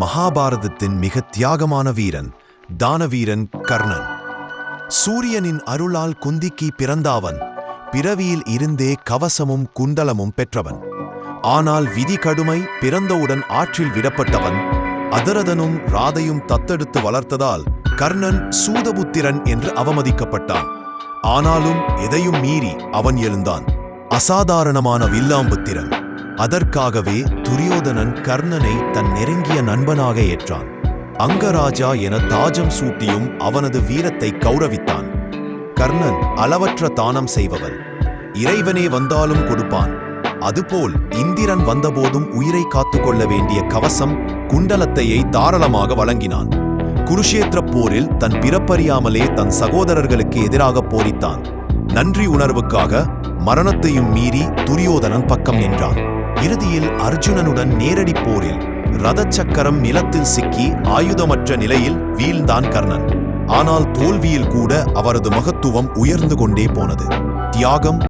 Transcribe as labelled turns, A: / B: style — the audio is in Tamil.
A: மகாபாரதத்தின் மிக தியாகமான வீரன், தானவீரன் கர்ணன். சூரியனின் அருளால் குந்திக்கு பிறந்த அவன் பிறவியில் இருந்தே கவசமும் குண்டலமும் பெற்றவன். ஆனால் விதி கடுமை, பிறந்தவுடன் ஆற்றில் விடப்பட்டவன். அதரதனும் ராதையும் தத்தெடுத்து வளர்த்ததால் கர்ணன் சூதபுத்திரன் என்று அவமதிக்கப்பட்டான். ஆனாலும் எதையும் மீறி அவன் எழுந்தான். அசாதாரணமான வில்லாம்புத்திரன். அதற்காகவே துரியோதனன் கர்ணனை தன் நெருங்கிய நண்பனாக ஏற்றான். அங்கராஜா என தாஜம் சூட்டியும் அவனது வீரத்தை கௌரவித்தான். கர்ணன் அளவற்ற தானம் செய்பவன். இறைவனே வந்தாலும் கொடுப்பான். அதுபோல் இந்திரன் வந்தபோதும் உயிரை காத்துக்கொள்ள வேண்டிய கவசம், குண்டலத்தையை தாராளமாக வழங்கினான். குருஷேத்திர போரில் தன் பிறப்பறியாமலே தன் சகோதரர்களுக்கு எதிராக போரித்தான். நன்றி உணர்வுக்காக மரணத்தையும் மீறி துரியோதனன் பக்கம் நின்றான். இறுதியில் அர்ஜுனனுடன் நேரடி போரில் ரதச்சக்கரம் நிலத்தில் சிக்கி ஆயுதமற்ற நிலையில் வீழ்ந்தான் கர்ணன். ஆனால் தோல்வியில் கூட அவரது மகத்துவம் உயர்ந்து கொண்டே போனது. தியாகம்,